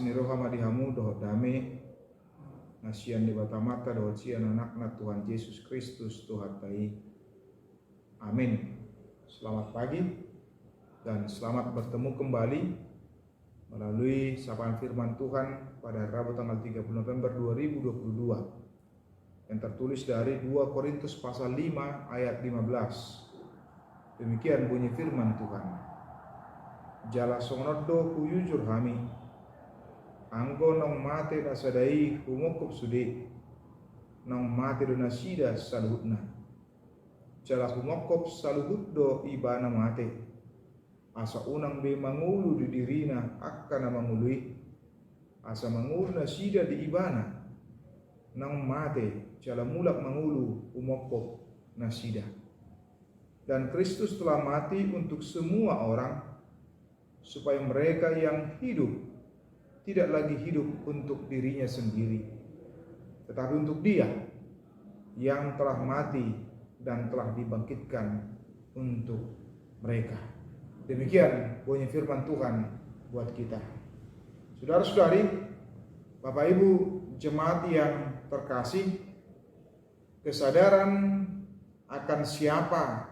sini roh hamadihamu doh dame nasian di batamata doh cian anakna Tuhan Yesus Kristus Tuhan tai. Amin. Selamat pagi dan selamat bertemu kembali melalui sapaan firman Tuhan pada Rabu tanggal 30 November 2022 yang tertulis dari 2 Korintus pasal 5 ayat 15. Demikian bunyi firman Tuhan. Jala songodo kuyujur hami anggo nong mate nasadai humokop sude nong mate do nasida saluhutna jala humokop saluhut do ibana mate asa unang be mangulu di dirina akkana mangului asa mangulu nasida di ibana nong mate jala mulak mangulu humokop nasida. Dan Kristus telah mati untuk semua orang supaya mereka yang hidup tidak lagi hidup untuk dirinya sendiri, tetapi untuk Dia yang telah mati dan telah dibangkitkan untuk mereka. Demikian bunyi firman Tuhan buat kita. Saudara-saudari, Bapak Ibu jemaat yang terkasih, kesadaran akan siapa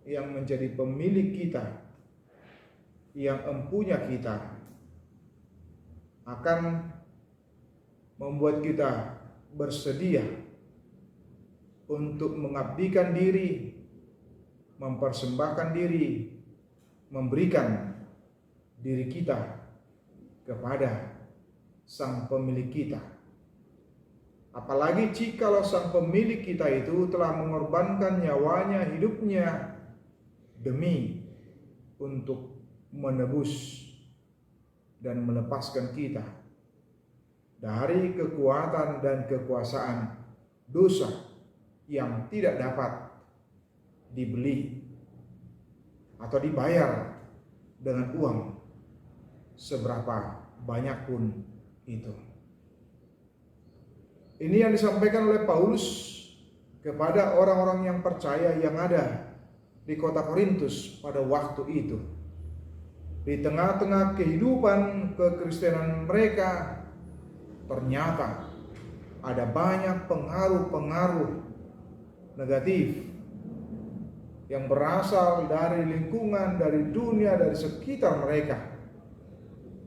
yang menjadi pemilik kita, yang empunya kita, akan membuat kita bersedia untuk mengabdikan diri, mempersembahkan diri, memberikan diri kita kepada sang pemilik kita. Apalagi jikalau sang pemilik kita itu telah mengorbankan nyawanya, hidupnya demi untuk menebus dan melepaskan kita dari kekuatan dan kekuasaan dosa yang tidak dapat dibeli atau dibayar dengan uang seberapa banyak pun itu. Ini yang disampaikan oleh Paulus kepada orang-orang yang percaya yang ada di kota Korintus pada waktu itu. Di tengah-tengah kehidupan kekristenan mereka, ternyata ada banyak pengaruh-pengaruh negatif yang berasal dari lingkungan, dari dunia, dari sekitar mereka.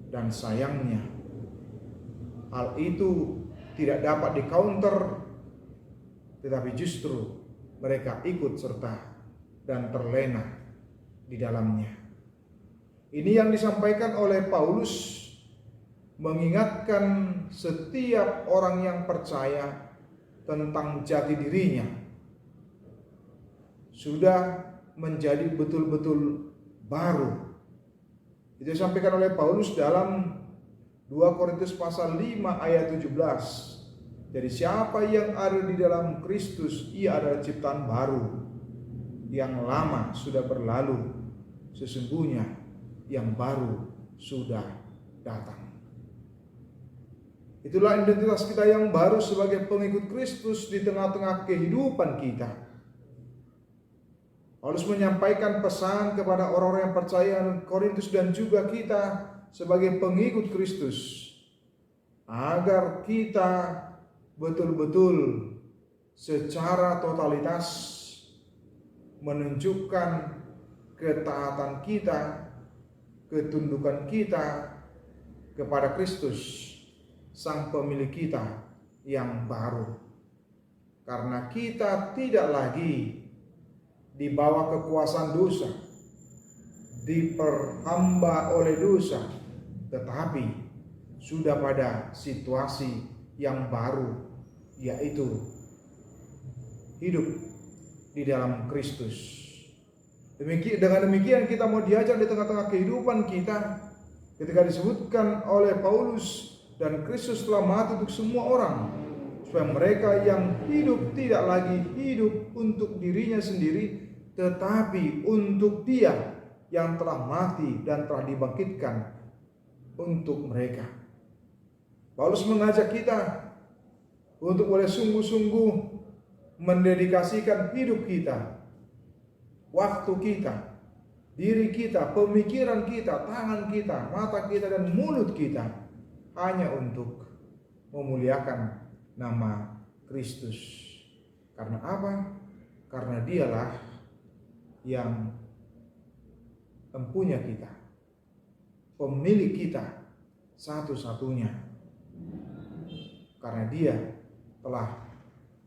Dan sayangnya, hal itu tidak dapat di-counter, tetapi justru mereka ikut serta dan terlena di dalamnya. Ini yang disampaikan oleh Paulus, mengingatkan setiap orang yang percaya tentang jati dirinya sudah menjadi betul-betul baru. Itu disampaikan oleh Paulus dalam 2 Korintus pasal 5 ayat 17. Jadi siapa yang ada di dalam Kristus, ia adalah ciptaan baru. Yang lama sudah berlalu, sesungguhnya yang baru sudah datang. Itulah identitas kita yang baru sebagai pengikut Kristus di tengah-tengah kehidupan kita. Paulus menyampaikan pesan kepada orang-orang yang percaya Korintus dan juga kita sebagai pengikut Kristus, agar kita betul-betul secara totalitas menunjukkan ketaatan kita, ketundukan kita kepada Kristus, sang pemilik kita yang baru. Karena kita tidak lagi di bawah kekuasaan dosa, diperhamba oleh dosa, tetapi sudah pada situasi yang baru, yaitu hidup di dalam Kristus. Dengan demikian kita mau diajar di tengah-tengah kehidupan kita, ketika disebutkan oleh Paulus, dan Kristus telah mati untuk semua orang, supaya mereka yang hidup tidak lagi hidup untuk dirinya sendiri, tetapi untuk Dia yang telah mati dan telah dibangkitkan untuk mereka. Paulus mengajak kita untuk boleh sungguh-sungguh mendedikasikan hidup kita, waktu kita, diri kita, pemikiran kita, tangan kita, mata kita, dan mulut kita hanya untuk memuliakan nama Kristus. Karena apa? Karena Dialah yang empunya kita, pemilik kita satu-satunya. Karena Dia telah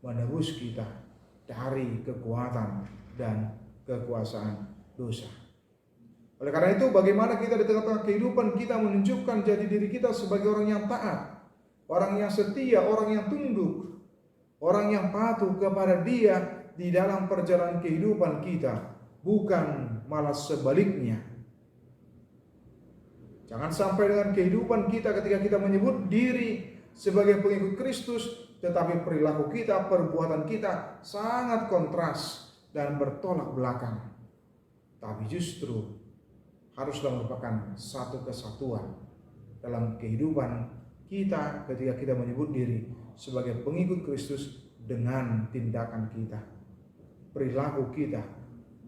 menebus kita dari kekuatan dan kekuasaan dosa. Oleh karena itu, bagaimana kita di tengah-tengah kehidupan kita menunjukkan jati diri kita sebagai orang yang taat, orang yang setia, orang yang tunduk, orang yang patuh kepada Dia di dalam perjalanan kehidupan kita, bukan malah sebaliknya. Jangan sampai dengan kehidupan kita ketika kita menyebut diri sebagai pengikut Kristus, tetapi perilaku kita, perbuatan kita sangat kontras dan bertolak belakang. Tapi justru haruslah merupakan satu kesatuan dalam kehidupan kita ketika kita menyebut diri sebagai pengikut Kristus dengan tindakan kita, perilaku kita,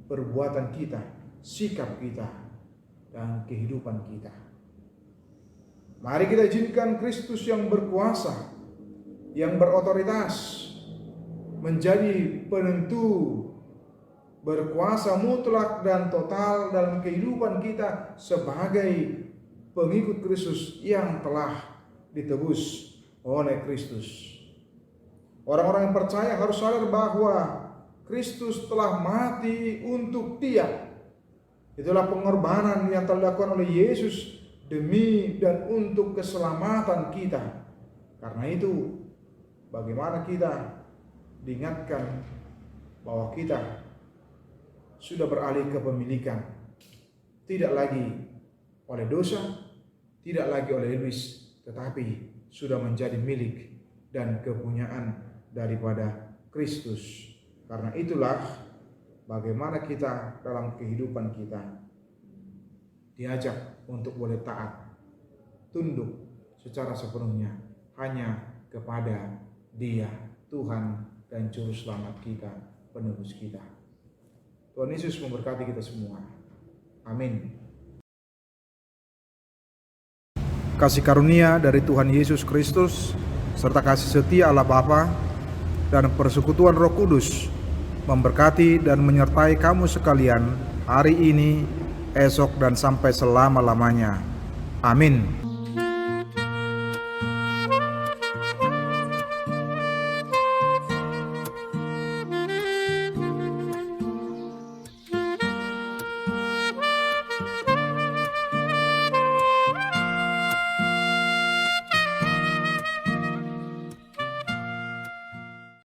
perbuatan kita, sikap kita, dan kehidupan kita. Mari kita izinkan Kristus yang berkuasa, yang berotoritas, menjadi penentu, berkuasa mutlak dan total dalam kehidupan kita sebagai pengikut Kristus yang telah ditebus oleh Kristus. Orang-orang yang percaya harus sadar bahwa Kristus telah mati untuk dia. Itulah pengorbanan yang telah dilakukan oleh Yesus demi dan untuk keselamatan kita. Karena itu, bagaimana kita diingatkan bahwa kita sudah beralih ke pemilikan, tidak lagi oleh dosa, tidak lagi oleh iblis, tetapi sudah menjadi milik dan kepunyaan daripada Kristus. Karena itulah bagaimana kita dalam kehidupan kita diajak untuk boleh taat, tunduk secara sepenuhnya hanya kepada Dia, Tuhan dan Juru Selamat kita, penebus kita. Tuhan Yesus memberkati kita semua. Amin. Kasih karunia dari Tuhan Yesus Kristus serta kasih setia Allah Bapa dan persekutuan Roh Kudus memberkati dan menyertai kamu sekalian hari ini, esok, dan sampai selama-lamanya. Amin.